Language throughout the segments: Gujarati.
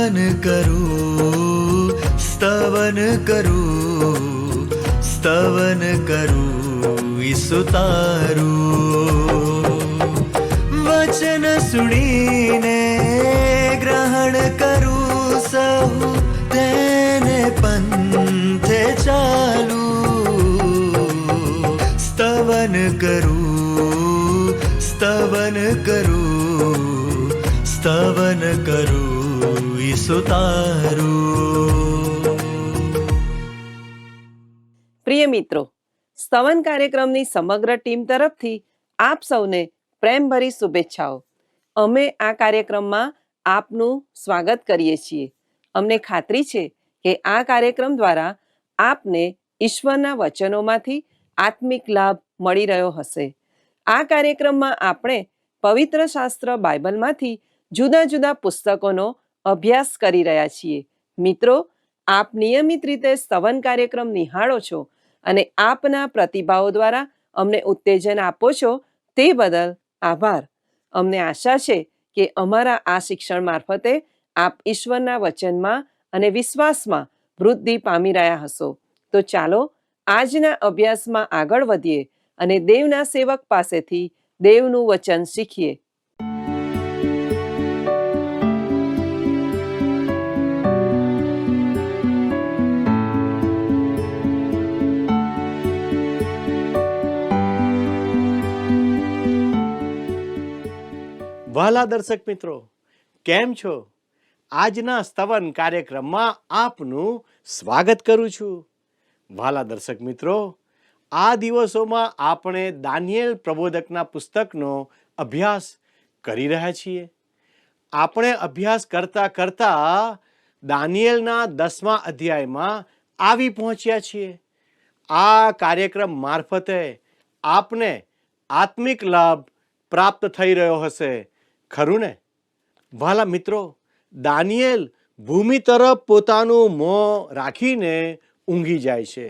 स्तवन करूं, स्तवन करूं, स्तवन करूं ईसु तारूं। वचन सुनीने ग्रहण करूं सहु, तेने पंथे चालू। स्तवन करूं, स्तवन करूं, स्तवन करूं ईसु तारूं। પ્રિય મિત્રો, સ્તવન કાર્યક્રમની સમગ્ર ટીમ તરફથી આપ સૌને પ્રેમભરી શુભેચ્છાઓ. અમે આ કાર્યક્રમમાં આપનું સ્વાગત કરીએ છીએ. અમને ખાતરી છે કે આ કાર્યક્રમ દ્વારા આપને ઈશ્વરના વચનોમાંથી આત્મિક લાભ મળી રહ્યો હશે. આ કાર્યક્રમમાં આપણે પવિત્ર શાસ્ત્ર બાઇબલમાંથી જુદા જુદા પુસ્તકોનો અભ્યાસ કરી રહ્યા છીએ. મિત્રો, આપ નિયમિત રીતે સ્તવન કાર્યક્રમ નિહાળો છો અને આપના પ્રતિભાવો દ્વારા અમને ઉત્તેજન આપો છો, તે બદલ આભાર. અમને આશા છે કે અમારા આ શિક્ષણ મારફતે આપ ઈશ્વરના વચનમાં અને વિશ્વાસમાં વૃદ્ધિ પામી રહ્યા હશો. તો ચાલો આજના અભ્યાસમાં આગળ વધીએ અને દેવના સેવક પાસેથી દેવનું વચન શીખીએ. વહાલા દર્શક મિત્રો, કેમ છો? આજના સ્તવન કાર્યક્રમમાં આપનું સ્વાગત કરું છું. વહાલા દર્શક મિત્રો, આ દિવસોમાં આપણે દાનિયેલ પ્રબોધકના પુસ્તકનો અભ્યાસ કરી રહ્યા છીએ. આપણે અભ્યાસ કરતા કરતા દાનિયેલના 10મા અધ્યાયમાં આવી પહોંચ્યા છીએ. આ કાર્યક્રમ મારફતે આપને આત્મિક લાભ પ્રાપ્ત થઈ રહ્યો હશે, ખરું ને? વહાલા મિત્રો, દાનિયેલ ભૂમિ તરફ પોતાનું મોં રાખીને ઊંઘી જાય છે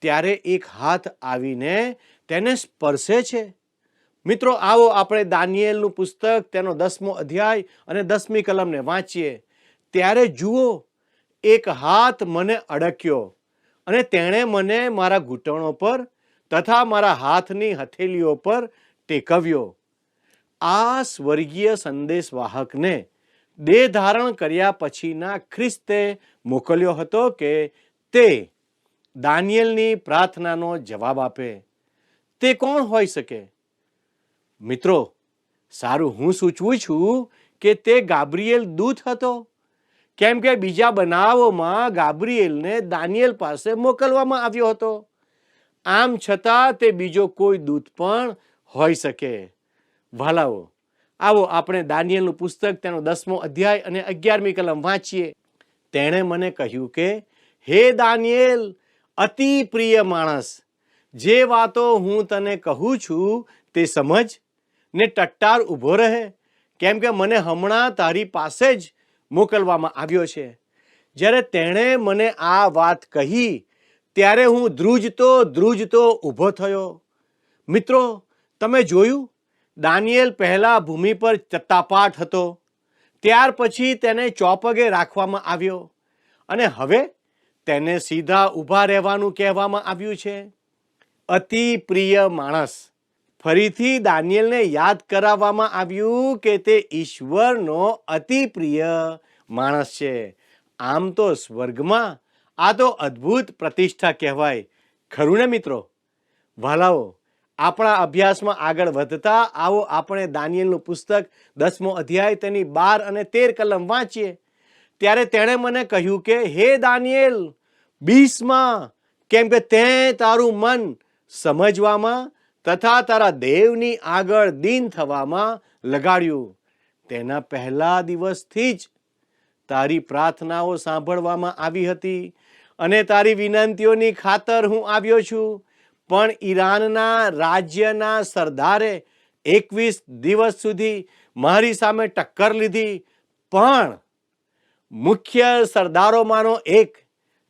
ત્યારે એક હાથ આવીને તેને સ્પર્શે છે. મિત્રો, આવો આપણે દાનિયેલનું પુસ્તક તેનો 10મો અધ્યાય અને 10મી કલમને વાંચીએ. ત્યારે જુઓ, એક હાથ મને અડક્યો અને તેણે મને મારા ઘૂંટણો પર તથા મારા હાથની હથેલીઓ પર ટેકવ્યો. આ સ્વર્ગીય સંદેશવાહકને દેહ ધારણ કર્યા પછીના ખ્રિસ્તે મોકલ્યો હતો કે તે દાનિયેલની પ્રાર્થનાનો જવાબ આપે. તે કોણ હોઈ શકે? મિત્રો, સારું, હું સૂચવું છું કે તે ગાબ્રિએલ દૂત હતો, કેમ કે બીજા બનાવોમાં ગાબ્રિએલને દાનિયેલ પાસે મોકલવામાં આવ્યો હતો. આમ છતાં તે બીજો કોઈ દૂત પણ હોઈ શકે. વહાલાઓ, આવો આપણે દાનિયેલનું પુસ્તક તેનો 10મો અધ્યાય અને 11મી કલમ વાંચીએ. તેણે મને કહ્યું કે, હે દાનિયેલ, અતિ પ્રિય માણસ, જે વાતો હું તને કહું છું તે સમજ ને ટટ્ટાર ઊભો રહે, કેમ કે મને હમણાં તારી પાસે જ મોકલવામાં આવ્યો છે. જ્યારે તેણે મને આ વાત કહી ત્યારે હું ધ્રુજતો ઊભો થયો. મિત્રો, તમે જોયું, દાનિયેલ પહેલા ભૂમિ પર ચત્તાપાટ હતો, ત્યાર પછી તેને ચોપગે રાખવામાં આવ્યો અને હવે તેને સીધા ઊભા રહેવાનું કહેવામાં આવ્યું છે. અતિ પ્રિય માણસ. ફરીથી દાનિયેલને યાદ કરાવવામાં આવ્યું કે તે ઈશ્વરનો અતિ પ્રિય માણસ છે. આમ તો સ્વર્ગમાં આ તો અદ્ભુત પ્રતિષ્ઠા કહેવાય, ખરું ને મિત્રો? વહાલાઓ, આપણા અભ્યાસમાં આગળ વધતા આવો આપણે દાનિયેલનું પુસ્તક 10મો અધ્યાય તેની 12 અને 13 કલમ વાંચીએ. ત્યારે તેણે મને કહ્યું કે, હે દાનિયેલ, બીસમાં, કેમ કે તે તારું મન સમજવામાં તથા તારા દેવની આગળ દીન થવામાં લગાડ્યું. તેના પહેલા દિવસથી જ તારી પ્રાર્થનાઓ સાંભળવામાં આવી હતી અને તારી વિનંતીઓની ખાતર હું આવ્યો છું. પણ ઈરાનના રાજ્યના સરદારે 21 દિવસ સુધી મારી સામે ટક્કર લીધી. પણ મુખ્ય સરદારોમાંનો એક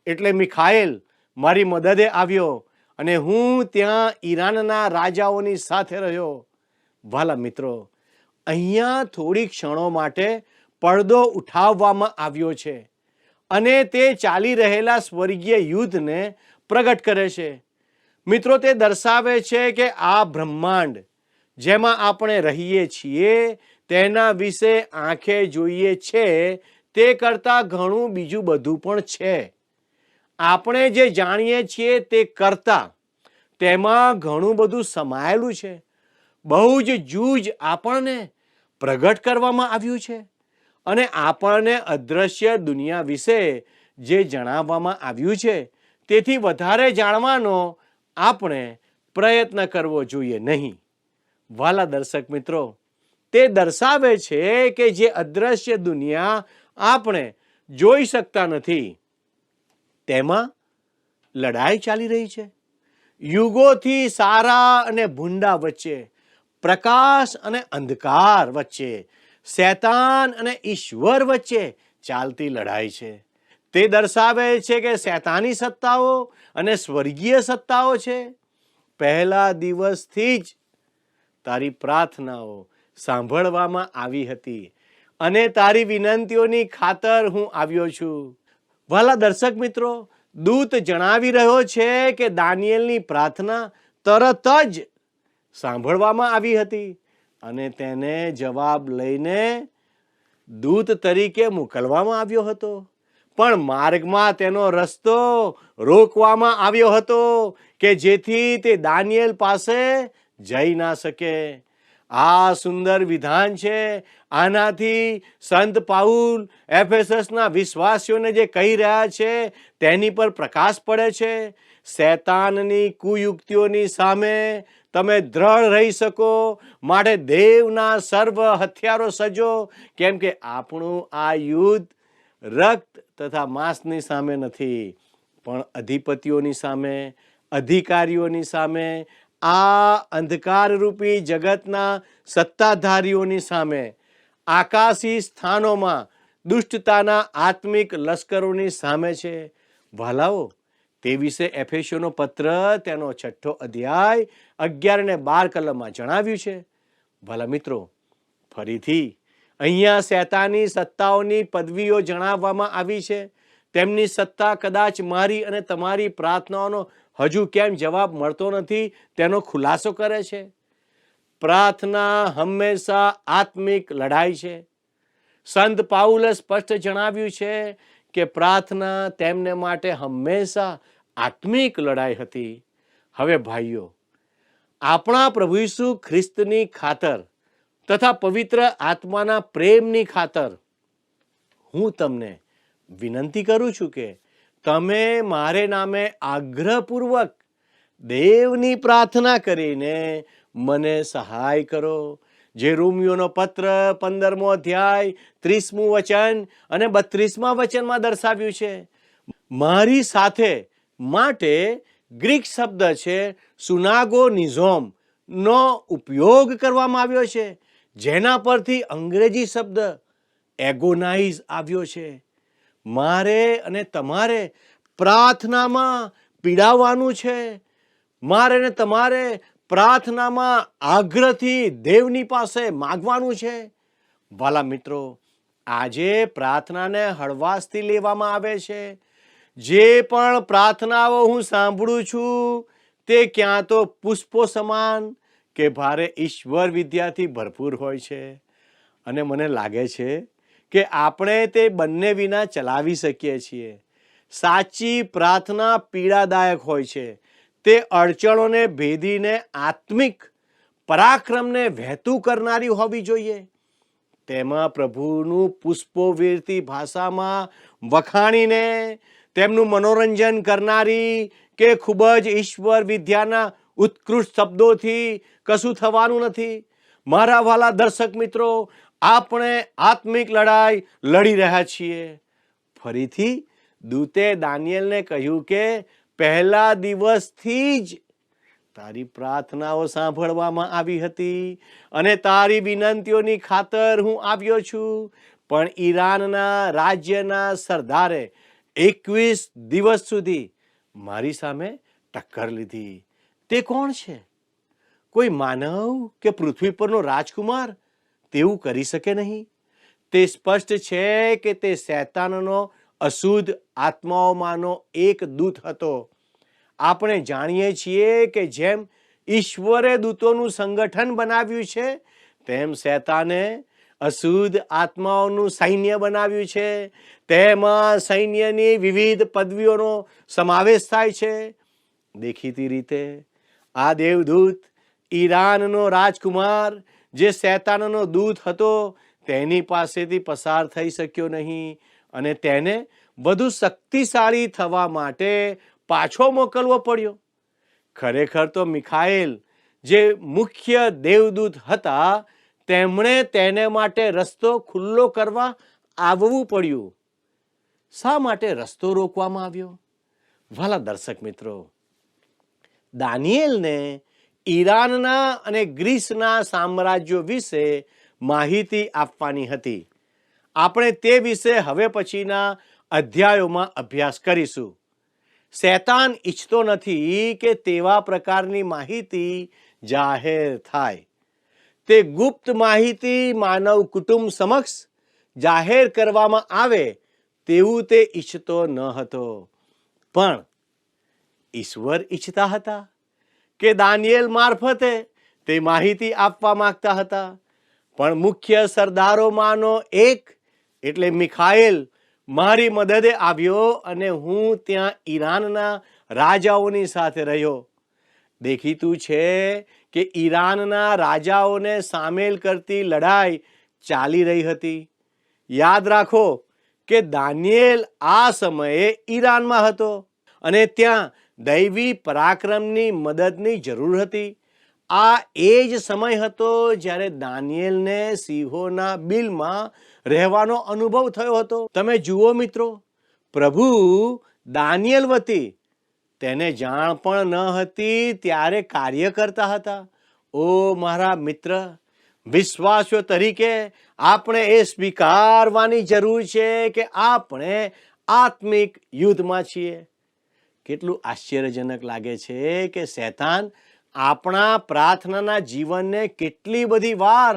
એટલે મિખાએલ મારી મદદે આવ્યો અને હું ત્યાં ઈરાનના રાજાઓની સાથે રહ્યો. વાલા મિત્રો, અહીંયા થોડી ક્ષણો માટે પડદો ઉઠાવવામાં આવ્યો છે અને તે ચાલી રહેલા સ્વર્ગીય યુદ્ધને પ્રગટ કરે છે. મિત્રો, તે દર્શાવે છે કે આ બ્રહ્માંડ જેમાં આપણે રહીએ છીએ તેના વિશે આંખે જોઈએ છે તે કરતાં ઘણું બીજું બધું પણ છે. આપણે જે જાણીએ છીએ તે કરતાં તેમાં ઘણું બધું સમાયેલું છે. બહુ જ જૂજ આપણને પ્રગટ કરવામાં આવ્યું છે અને આપણને અદ્રશ્ય દુનિયા વિશે જે જણાવવામાં આવ્યું છે તેથી વધારે જાણવાનો આપણે પ્રયત્ન કરવો જોઈએ નહીં. વાલા દર્શક મિત્રો, તે દર્શાવે છે કે જે અદ્રશ્ય દુનિયા આપણે જોઈ શકતા નથી તેમાં લડાઈ ચાલી રહી છે. યુગોથી સારા અને ભૂંડા વચ્ચે, પ્રકાશ અને અંધકાર વચ્ચે, શૈતાન અને ઈશ્વર વચ્ચે ચાલતી લડાઈ છે. તે દર્શાવે છે કે શૈતાની સત્તાઓ અને સ્વર્ગીય સત્તાઓ છે. પહેલા દિવસથી જ તારી પ્રાર્થનાઓ સાંભળવામાં આવી હતી અને તારી વિનંતીઓની ખાતર હું આવ્યો છું. વાલા દર્શક મિત્રો, દૂત જણાવી રહ્યો છે કે દાનિયેલની પ્રાર્થના તરત જ સાંભળવામાં આવી હતી અને તેને જવાબ લઈને દૂત તરીકે મોકલવામાં આવ્યો હતો. પણ માર્ગમાં તેનો રસ્તો રોકવામાં આવ્યો હતો કે જેથી તે દાનિયેલ પાસે જઈ ના શકે. આ સુંદર વિધાન છે. આનાથી સંત પાઉલ એફેસસના વિશ્વાસીઓને જે કહી રહ્યા છે તેની પર પ્રકાશ પડે છે. શૈતાનની કુયુક્તિઓની સામે તમે દ્રઢ રહી શકો માટે દેવના સર્વ હથિયારો સજો, કેમ કે આપણું આ યુદ્ધ રક્ત તથા માંસની સામે નથી પણ અધિપતિઓની સામે, અધિકારીઓની સામે, આ અંધકારરૂપી જગતના સત્તાધારીઓની સામે, આકાશી સ્થાનોમાં દુષ્ટતાના આત્મિક લશ્કરોની સામે છે. વાલાઓ, તે વિશે એફેસીઓનો પત્ર તેનો 6 અધ્યાય 11 અને 12 કલમમાં જણાવ્યું છે. વાલા મિત્રો, ફરીથી અહીંયા શૈતાની સત્તાઓની પદવીઓ જણાવવામાં આવી છે. તેમની સત્તા કદાચ મારી અને તમારી પ્રાર્થનાઓનો હજુ કેમ જવાબ મળતો નથી તેનો ખુલાસો કરે છે. પ્રાર્થના હંમેશા આત્મિક લડાઈ છે. સંત પાઉલે સ્પષ્ટ જણાવ્યું છે કે પ્રાર્થના તેમને માટે હંમેશા આત્મિક લડાઈ હતી. હવે ભાઈઓ, આપણા પ્રભુ ઈસુ ખ્રિસ્તની ખાતર તથા પવિત્ર આત્માના પ્રેમની ખાતર હું તમને વિનંતી કરું છું કે તમે મારે નામે આગ્રહપૂર્વક દેવની પ્રાર્થના કરીને મને સહાય કરો. જે રોમિયોનો પત્ર 15મો અધ્યાય 30મું વચન અને 32મા વચનમાં દર્શાવ્યું છે. મારી સાથે માટે ગ્રીક શબ્દ છે સુનાગો નિઝોમ નો ઉપયોગ કરવામાં આવ્યો છે, જેના પરથી અંગ્રેજી શબ્દ એગોનાઇઝ આવ્યો છે. મારે અને તમારે પ્રાર્થનામાં પીડાવાનું છે. મારે અને તમારે પ્રાર્થનામાં આગ્રહથી દેવની પાસે માગવાનું છે. વાલા મિત્રો, આજે પ્રાર્થનાને હળવાશથી લેવામાં આવે છે. જે પણ પ્રાર્થનાઓ હું સાંભળું છું તે ક્યાં તો પુષ્પો સમાન કે ભારે ઈશ્વર વિદ્યાથી ભરપૂર હોય છે. અને મને લાગે છે કે આપણે તે બંને વિના ચલાવી શકીએ છીએ. સાચી પ્રાર્થના પીડાદાયક હોય છે. તે અડચણોને ભેદીને આત્મિક પરાક્રમને વહેતું કરનારી હોવી જોઈએ. તેમાં પ્રભુનું પુષ્પો વેરતી ભાષામાં વખાણીને તેમનું મનોરંજન કરનારી કે ખૂબ જ ઈશ્વર વિદ્યાના ઉત્કૃષ્ટ શબ્દોથી કશું થવાનું નથી. મારા વાલા દર્શક મિત્રો, આપણે આત્મિક લડાઈ લડી રહ્યા છીએ. ફરીથી દૂતે દાનિયેલને કહ્યું કે પહેલા દિવસથી જ તારી પ્રાર્થનાઓ સાંભળવામાં આવી હતી અને તારી વિનંતીઓની ખાતર હું આવ્યો છું. પણ ઈરાનના રાજ્યના સરદારે 21 દિવસ સુધી મારી સામે ટક્કર લીધી. તે કોણ છે? કોઈ માનવ કે પૃથ્વી પરનો રાજકુમાર તેવું કરી શકે નહીં. તે સ્પષ્ટ છે કે તે શૈતાનનો અશુદ્ધ આત્માઓમાંનો એક દૂત હતો. આપણે જાણીએ છીએ કે જેમ ઈશ્વરે દૂતોનું સંગઠન બનાવ્યું છે, તેમ શૈતાને અશુદ્ધ આત્માઓનું સૈન્ય બનાવ્યું છે. તેમાં સૈન્યની વિવિધ પદવીઓનો સમાવેશ થાય છે. દેખીતી રીતે આ દેવદૂત ઈરાનનો રાજકુમાર, જે શૈતાનનો દૂત હતો, તેની પાસેથી પસાર થઈ શક્યો નહીં અને તેને વધુ શક્તિશાળી થવા માટે પાછો મોકલવો પડ્યો. ખરેખર તો મિખાએલ, જે મુખ્ય દેવદૂત હતા, તેમણે તેને માટે રસ્તો ખુલ્લો કરવા આવવું પડ્યું. શા માટે રસ્તો રોકવામાં આવ્યો? વાલા દર્શક મિત્રો, દાનિયેલને ઈરાનના અને ગ્રીસના સામ્રાજ્યો વિશે માહિતી આપવાની હતી. આપણે તે વિશે હવે પછીના અધ્યાયોમાં અભ્યાસ કરીશું. શૈતાન ઈચ્છતો નથી કે તેવા પ્રકારની માહિતી જાહેર થાય. તે ગુપ્ત માહિતી માનવ કુટુંબ સમક્ષ જાહેર કરવામાં આવે તેવું તે ઈચ્છતો ન હતો. પણ ઈશ્વર ઈચ્છતા હતા કે દાનિયેલ મારફતે તે માહિતી આપવા માંગતા હતા. પણ મુખ્ય સરદારોમાંનો એક એટલે મિખાએલ મારી મદદે આવ્યો અને હું ત્યાં ઈરાનના રાજાઓની સાથે રહ્યો. દેખીતું છે કે ઈરાનના રાજાઓને સામેલ કરતી લડાઈ ચાલી રહી હતી. યાદ રાખો કે દાનિયેલ આ સમયે ઈરાનમાં હતો અને ત્યાં દૈવી પરાક્રમની મદદની જરૂર હતી. આ એ જ સમય હતો જ્યારે દાનિયેલને સિંહોના બિલમાં રહેવાનો અનુભવ થયો હતો. તમે જુઓ મિત્રો, પ્રભુ દાનિયેલ વતી તેને જાણ પણ ન હતી ત્યારે કાર્ય કરતા હતા. ઓ મારા મિત્ર, વિશ્વાસીઓ તરીકે આપણે એ સ્વીકારવાની જરૂર છે કે આપણે આત્મિક યુદ્ધમાં છીએ. કેટલું આશ્ચર્યજનક લાગે છે કે શૈતાન આપણા પ્રાર્થનાના જીવનને કેટલી બધી વાર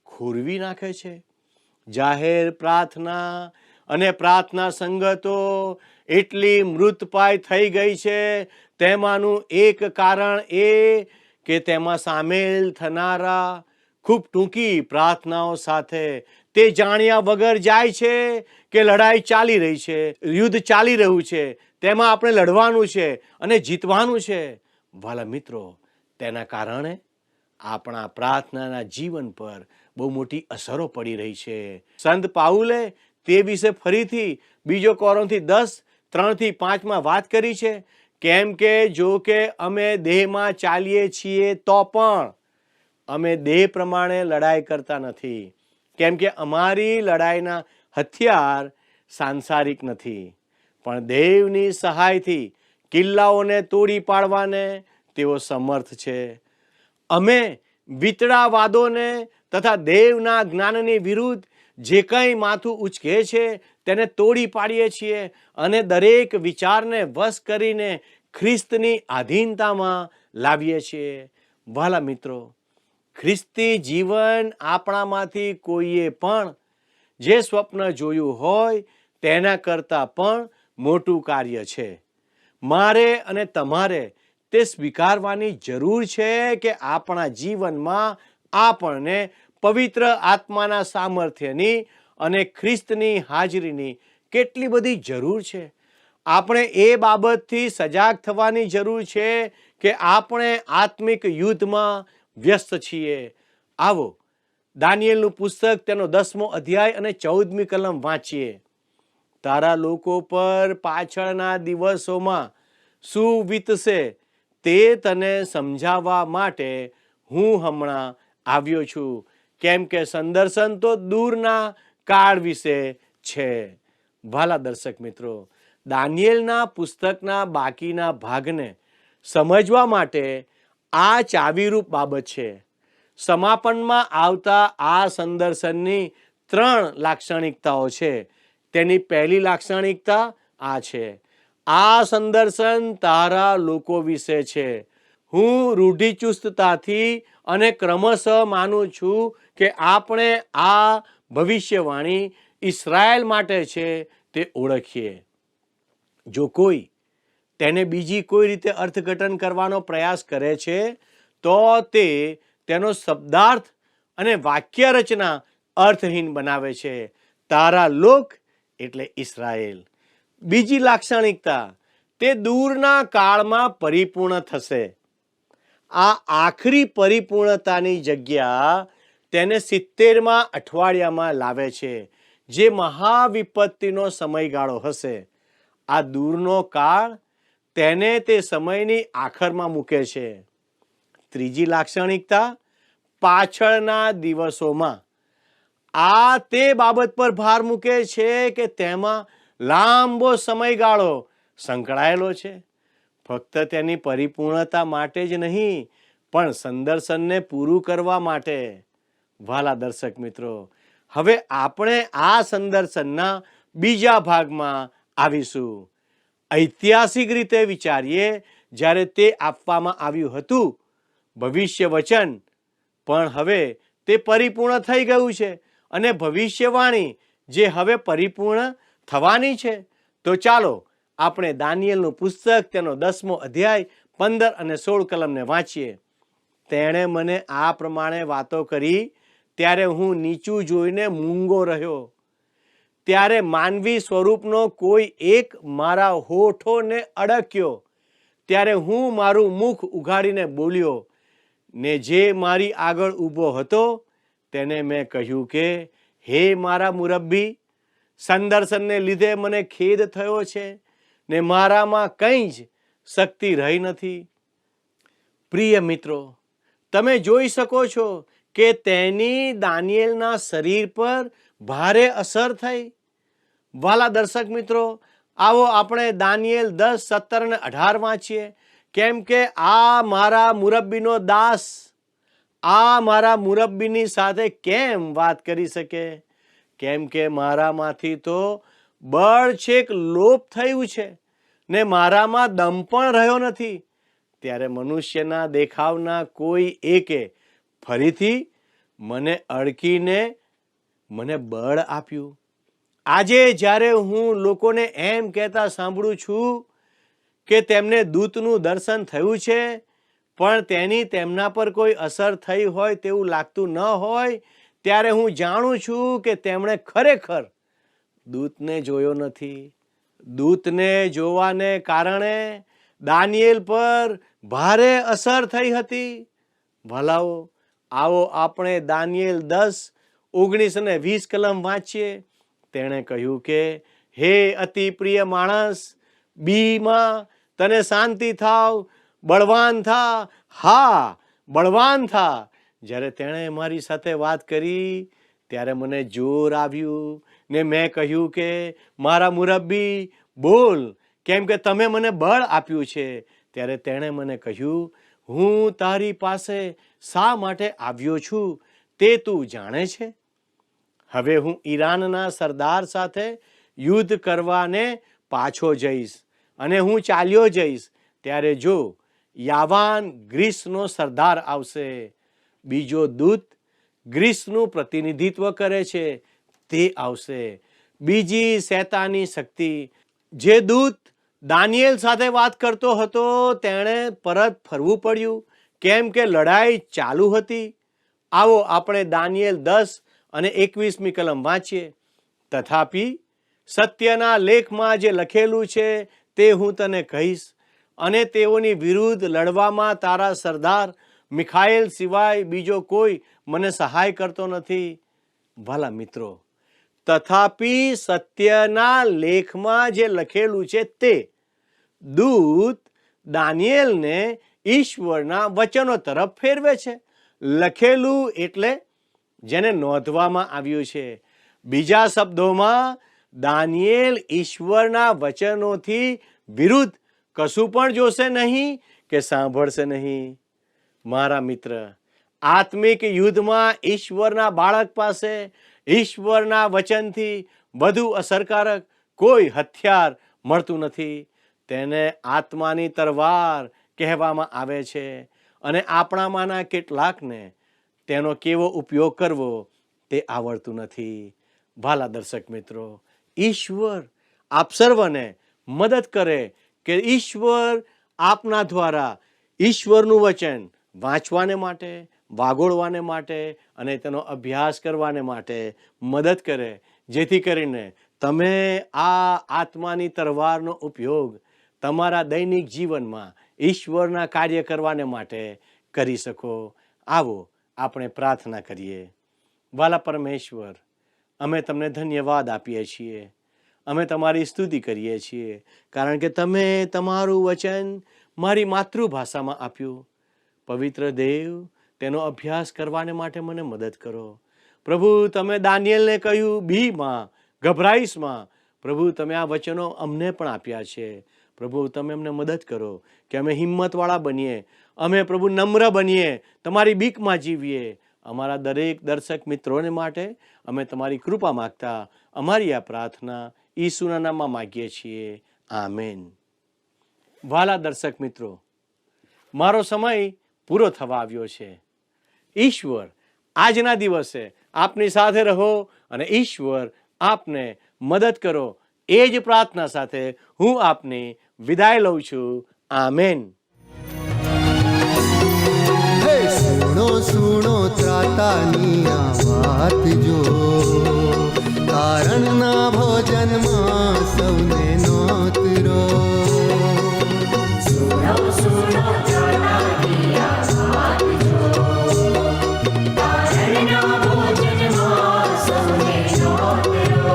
ખોરવી નાખે છે. જાહેર પ્રાર્થના અને પ્રાર્થના સંગતો એટલી મૃતપાય થઈ ગઈ છે. તેમાંનું એક કારણ એ કે તેમાં સામેલ થનારા ખૂબ ટૂંકી પ્રાર્થનાઓ સાથે તે જાણ્યા વગર જાય છે કે લડાઈ ચાલી રહી છે, યુદ્ધ ચાલી રહ્યું છે, તેમાં આપણે લડવાનું છે અને જીતવાનું છે. વાલા મિત્રો, તેના કારણે આપણા પ્રાર્થનાના જીવન પર બહુ મોટી અસરો પડી રહી છે. સંત પાઉલે તે વિશે ફરીથી બીજો કોરિન્થી 10:3-5 વાત કરી છે. કેમ કે જો કે અમે દેહમાં ચાલીએ છીએ તો પણ અમે દેહ પ્રમાણે લડાઈ કરતા નથી. કેમ કે અમારી લડાઈના હથિયાર સાંસારિક નથી, પણ દેવની સહાયથી કિલ્લાઓને તોડી પાડવાને તેઓ સમર્થ છે. અમે વિતડાવાદોને તથા દેવના જ્ઞાનની વિરુદ્ધ જે કંઈ માથું ઉચકે છે તેને તોડી પાડીએ છીએ અને દરેક વિચારને વશ કરીને ખ્રિસ્તની આધીનતામાં લાવીએ છીએ. વાલા મિત્રો, ખ્રિસ્તી જીવન આપણામાંથી કોઈએ પણ જે સ્વપ્ન જોયું હોય તેના કરતાં પણ મોટું કાર્ય છે. મારે અને તમારે તે સ્વીકારવાની જરૂર છે કે આપણા જીવનમાં આપણને પવિત્ર આત્માના સામર્થ્યની અને ખ્રિસ્તની હાજરીની કેટલી બધી જરૂર છે. આપણે એ બાબતથી સજાગ થવાની જરૂર છે કે આપણે આત્મિક યુદ્ધમાં વ્યસ્ત છીએ. આવો દાનિયેલનું પુસ્તક તેનો 10મો અધ્યાય અને 14મી કલમ વાંચીએ. તારા લોકો પર પાછળના દિવસોમાં શું વીતશે તે તને સમજાવવા માટે હું હમણાં આવ્યો છું. કેમ કે સંદર્શન તો દૂરના કાળ વિશે છે. વાલા દર્શક મિત્રો, દાનિયેલના પુસ્તકના બાકીના ભાગને સમજવા માટે આ ચાવીરૂપ બાબત છે. સમાપનમાં આવતા આ સંદર્શનની 3 લાક્ષણિકતાઓ છે. તેની પહેલી લાક્ષણિકતા આ છે: આ સંદર્શન તારા લોકો વિશે છે. હું રૂઢિચુસ્તતાથી અને ક્રમશઃ માનું છું કે આપણે આ ભવિષ્યવાણી ઇસરાયેલ માટે છે તે ઓળખીએ. જો કોઈ તેને બીજી કોઈ રીતે અર્થઘટન કરવાનો પ્રયાસ કરે છે તો તે તેનો શબ્દાર્થ અને વાક્ય રચના અર્થહીન બનાવે છે. તારા લોક એટલે ઇસરાયેલ. બીજી લાક્ષણિકતા, તે દૂરના કાળમાં પરિપૂર્ણ થશે. આ આખરી પરિપૂર્ણતાની જગ્યા તેને 70મા અઠવાડિયામાં લાવે છે, જે મહાવિપત્તિનો સમયગાળો હશે. આ દૂરનો કાળ તેને તે સમયની આખરમાં મૂકે છે. ત્રીજી લાક્ષણિકતા, પાછળના દિવસોમાં. આ તે બાબત પર ભાર મૂકે છે કે તેમાં લાંબો સમયગાળો સંકળાયેલો છે. ફક્ત તેની પરિપૂર્ણતા માટે જ નહીં, પણ સંદર્શનને પૂરું કરવા માટે. વાલા દર્શક મિત્રો, હવે આપણે આ સંદર્શનના બીજા ભાગમાં આવીશું. ઐતિહાસિક રીતે વિચારીએ, જ્યારે તે આપવામાં આવ્યું હતું ભવિષ્ય વચન, પણ હવે તે પરિપૂર્ણ થઈ ગયું છે, અને ભવિષ્યવાણી જે હવે પરિપૂર્ણ થવાની છે. તો ચાલો આપણે દાનિયેલનું પુસ્તક તેનો 10મો અધ્યાય 15 અને 16 કલમને વાંચીએ. તેણે મને આ પ્રમાણે વાતો કરી ત્યારે હું નીચું જોઈને મૂંગો રહ્યો. ત્યારે માનવી સ્વરૂપનો કોઈ એક મારા હોઠોને અડક્યો. ત્યારે હું મારું મુખ ઉઘાડીને બોલ્યો, ને જે મારી આગળ ઊભો હતો તેને મેં કહ્યું કે, હે મારા મુરબ્બી, સંદર્શનને લીધે મને ખેદ થયો છે, ને મારામાં કંઈ જ શક્તિ રહી નથી. પ્રિય મિત્રો, તમે જોઈ શકો છો કે તેની દાનિયેલના શરીર પર ભારે અસર થઈ. વાલા દર્શક મિત્રો, આવો આપણે દાનિયેલ 10, 17 અને 18 વાંચીએ. કેમ કે આ મારા મુરબ્બીનો દાસ આ મારા મુરબ્બીની સાથે કેમ વાત કરી શકે? કેમ કે મારામાંથી તો બળ છેક લોપ થયું છે, ને મારામાં દમ પણ રહ્યો નથી. ત્યારે મનુષ્યના દેખાવના કોઈ એકે ફરીથી મને અડકીને મને બળ આપ્યું. આજે જ્યારે હું લોકોને એમ કહેતા સાંભળું છું કે તેમને દૂતનું દર્શન થયું છે, પણ તેની તેમના પર કોઈ અસર થઈ હોય તેવું લાગતું ન હોય, ત્યારે હું જાણું છું કે તેમણે ખરેખર દૂતને જોયો નથી. દૂતને જોવાને કારણે દાનિયેલ પર ભારે અસર થઈ હતી. ભલાઓ, આવો આપણે દાનિયેલ 10, 19 અને 20 કલમ વાંચીએ. તેણે કહ્યું કે, હે અતિ પ્રિય માણસ, બીમાં તને શાંતિ થાવ, બળવાન થા, હા બળવાન થા. જ્યારે તેણે મારી સાથે વાત કરી ત્યારે મને જોર આવ્યું, ને મેં કહ્યું કે, મારા મુરબ્બી બોલ, કેમ કે તમે મને બળ આપ્યું છે. ત્યારે તેણે મને કહ્યું, હું તારી પાસે શા માટે આવ્યો છું તે તું જાણે છે? હવે હું ઈરાનના સરદાર સાથે યુદ્ધ કરવાને પાછો જઈશ, અને હું ચાલ્યો જઈશ. ત્યારે જો યાવાન ગ્રીસનો સરદાર આવશે. બીજો દૂત ગ્રીસનું પ્રતિનિધિત્વ કરે છે તે આવશે. બીજી શૈતાની શક્તિ. જે દૂત દાનિયેલ સાથે વાત કરતો હતો તેણે પરત ફરવું પડ્યું, કેમ કે લડાઈ ચાલુ હતી. આવો આપણે દાનિયેલ 10 અને 21મી કલમ વાંચીએ. તથાપિ સત્યના લેખમાં જે લખેલું છે તે હું તને કહીશ, અને તેઓની વિરુદ્ધ લડવામાં તારા સરદાર મિખાએલ સિવાય બીજો કોઈ મને સહાય કરતો નથી. ભલા મિત્રો, તથાપિ સત્યના લેખમાં જે લખેલું છે તે દૂત દાનિયેલને ઈશ્વરના વચનો તરફ ફેરવે છે. લખેલું એટલે જેને નોંધવામાં આવ્યું છે. બીજા શબ્દોમાં, દાનિયેલ ઈશ્વરના વચનોથી વિરુદ્ધ કશું પણ જોશે નહીં કે સાંભળશે નહીં. મારા મિત્ર, આત્મિક યુદ્ધમાં ઈશ્વરના બાળક પાસે ઈશ્વરના વચનથી વધુ અસરકારક કોઈ હથિયાર મળતું નથી. તેને આત્માની તલવાર કહેવામાં આવે છે. અને આપણામાંના કેટલાકને તેનો કેવો ઉપયોગ કરવો તે આવડતું નથી. ભાલા દર્શક મિત્રો, ઈશ્વર આપ સર્વને મદદ કરે કે ઈશ્વર આપના દ્વારા ઈશ્વરનું વચન વાંચવાને માટે, વાગોળવાને માટે અને તેનો અભ્યાસ કરવાને માટે મદદ કરે, જેથી કરીને તમે આ આત્માની તલવારનો ઉપયોગ તમારા દૈનિક જીવનમાં ઈશ્વરના કાર્ય કરવાને માટે કરી શકો. આવો આપણે પ્રાર્થના કરીએ. વાલા પરમેશ્વર, અમે તમને ધન્યવાદ આપીએ છીએ, અમે તમારી સ્તુતિ કરીએ છીએ, કારણ કે તમે તમારું વચન મારી માતૃભાષામાં આપ્યું. પવિત્ર દેવ, તેનો અભ્યાસ કરવાને માટે મને મદદ કરો. પ્રભુ, તમે દાનિયેલને કહ્યું, બીમાં, ગભરાઈશમાં. પ્રભુ, તમે આ વચનો અમને પણ આપ્યા છે. પ્રભુ, તમે અમને મદદ કરો કે અમે હિંમતવાળા બનીએ, અમે પ્રભુ નમ્ર બનીએ, તમારી બીકમાં જીવીએ. અમારા દરેક દર્શક મિત્રોને માટે અમે તમારી કૃપા માગતા અમારી આ પ્રાર્થના ઈસુના નામમાં માગીએ છીએ. આમેન. વાલા દર્શક મિત્રો, મારો સમય પૂરો થવા આવ્યો છે. ઈશ્વર આજના દિવસે આપની સાથે રહો અને ઈશ્વર આપને મદદ કરો. એ જ પ્રાર્થના સાથે હું આપની વિદાય લઉં છું. આમેન. સુણો સુણો ત્રાતાની આ વાત જો, કારણના ભોજનમાં સૌને નોતરો. સુણો સુણો ત્રાતાની આ વાત જો, કારણના ભોજનમાં સૌને નોતરો.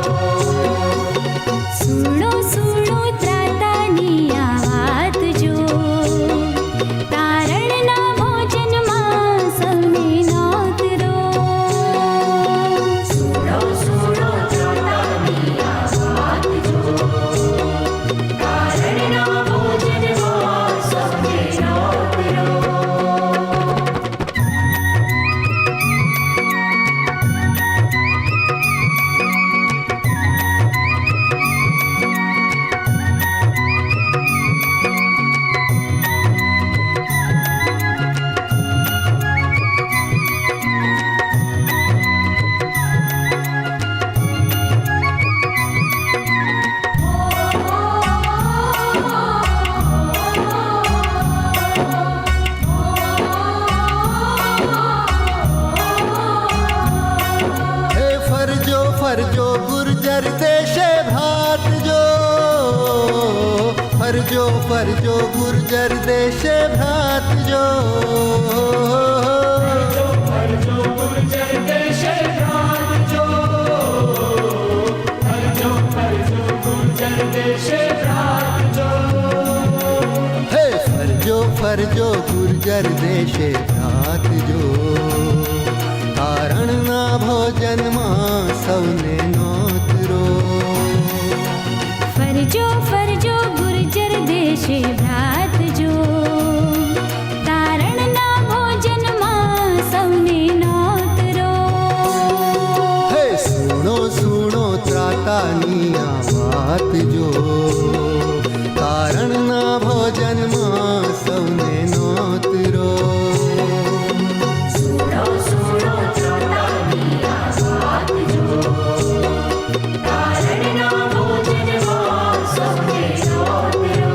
સુણો સુણો ત્રાતાની આ વાત જો, તારણના ભોજનમાં સૌને નોતરો. સુણો સુણો ત્રાતાની આ વાત જો, તારણના ભોજનમાં સૌને નોતરો. ફરજો ફરજો ગુર્જર દેશે ભાત જો, ફરજો ફરજો ગુર્જર દેશે ભાત જો. ફરજો ગુર્જર દેશે ભાત જો, ફરજો ફરજો ગુર્જર દેશે ભાત જો. હે ફરજો ફરજો ગુર્જર દેશે ભાત જો, તારણના ભોજનમાં સૌને નોતરો. ફરજો ફરજો ગુર્જર દેશે ભાત જો, તારણના ભોજનમાં સૌને નોતરો. હે સુણો સુણો ત્રાતાની આ વાત જો, તારણના ભોજનમાં સૌને નોતરો. સુણો સુણો ત્રાતાની આ વાત જો, તારણના ભોજનમાં સૌને નોતરો.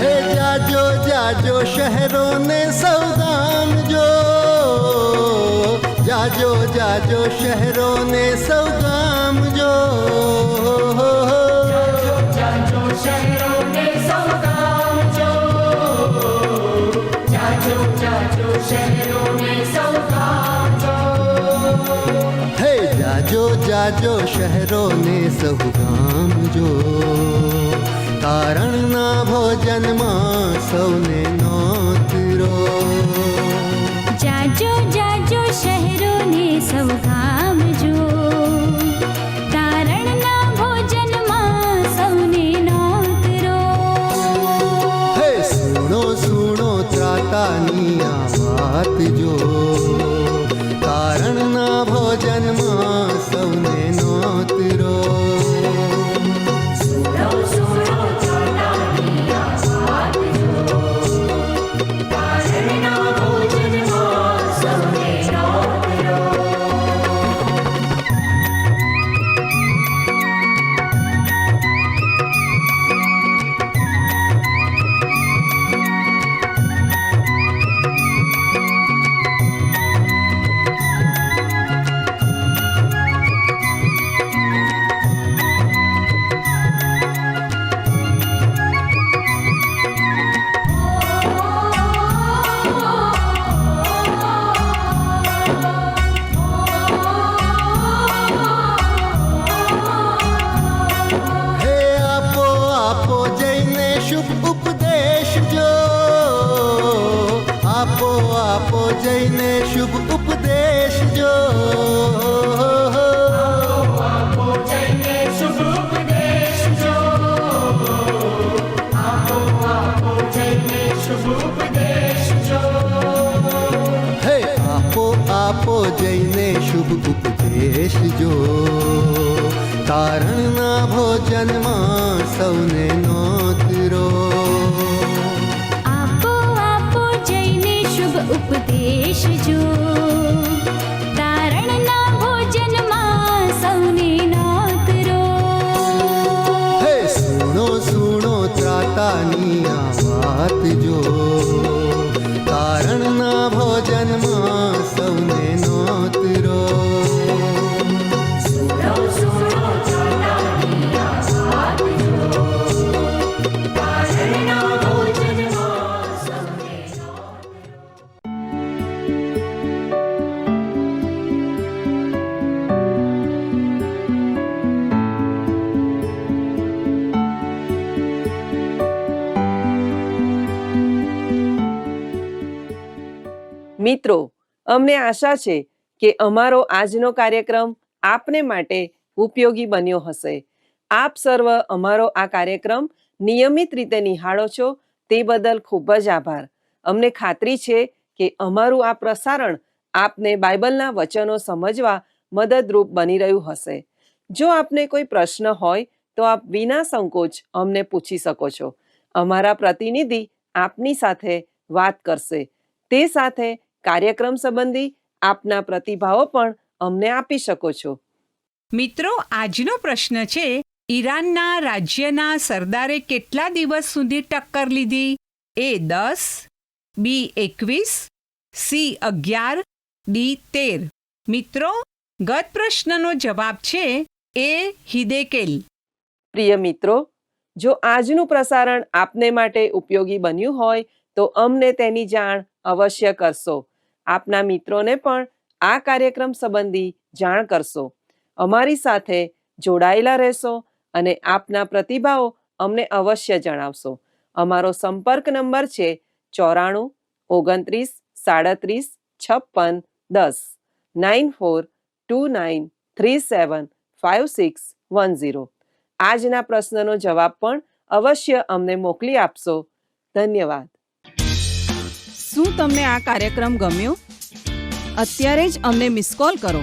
હે જાજો જાજો શહેરોને સૌગામ જો, જાજો જાજો શહેરોને સૌગામ જો. જાજો જાજો શહેરોને સૌગામ જો, જાજો જાજો શહેરોને સૌગામ જો. હે જાજો જાજો શહેરોને સૌગામ જો, તારણના ભોજનમાં સૌને નોતરો. જાજો જાજો શહેરોને સૌ ગામજો, તારણના ભોજનમાં સૌને નોતરો. હે સુણો સુણો ત્રાતાની આ વાત જો, તારણના ભોજનમાં સૌને નોતરો. સુણો સુણો ત્રાતાની આ વાત જો, તારણના ભોજનમાં સૌને નોતરો. હે આપો આપો જઈને શુભ ઉપદેશ જો, આપો આપો જઈને શુભ ઉપદેશ જો. આપો જઈને શુભ ઉપદેશ જો, આપો જઈને શુભ ઉપદેશ જો. હે આપો આપો જઈને શુભ ઉપદેશ જો, તારણના ભોજનમાં સૌને નોતરો. આપો આપો જઈને શુભ ઉપદેશ જો, તારણના ભોજનમાં સૌને નોતરો. હે સુણો સુણો ત્રાતાની આ વાત જો, તારણના ભોજનમાં સૌને નોતરો. સુણો સુણો ત્રાતાની આ વાત જો, તારણના ભોજનમાં સૌને નોતરો. મિત્રો, અમને આશા છે કે અમારો આજનો કાર્યક્રમ આપને માટે ઉપયોગી બન્યો હશે. આપ સર્વ અમારો આ કાર્યક્રમ નિયમિત રીતે નિહાળો છો તે બદલ ખૂબ જ આભાર. અમને ખાતરી છે કે અમારું આ પ્રસારણ આપને બાઇબલના વચનો સમજવા મદદરૂપ બની રહ્યું હશે. જો આપને કોઈ પ્રશ્ન હોય તો આપ વિના સંકોચ અમને પૂછી શકો છો. અમારા પ્રતિનિધિ આપની સાથે વાત કરશે. તે સાથે કાર્યક્રમ સંબંધી આપના પ્રતિભાવો પણ અમને આપી શકો છો. મિત્રો, આજનો પ્રશ્ન છે, ઈરાનના રાજ્યના સરદારે કેટલા દિવસ સુધી ટક્કર લીધી? એ 10, બી 21, સી 11, ડી 13. મિત્રો, ગત પ્રશ્નનો જવાબ છે એ હિદેકેલ. પ્રિય મિત્રો, જો આજનું પ્રસારણ આપને માટે ઉપયોગી બન્યું હોય તો અમને તેની જાણ અવશ્ય કરશો. આપના મિત્રોને પણ આ કાર્યક્રમ સંબંધી જાણ કરશો. અમારી સાથે જોડાયેલા રહેશો અને આપના પ્રતિભાવો અમને અવશ્ય જણાવશો. અમારો સંપર્ક નંબર છે 94 29 37 56 10 9429375610. આજના પ્રશ્નનો જવાબ પણ અવશ્ય અમને મોકલી આપશો. ધન્યવાદ. શું તમને આ કાર્યક્રમ ગમ્યો? અત્યારે જ અમને મિસ કોલ કરો.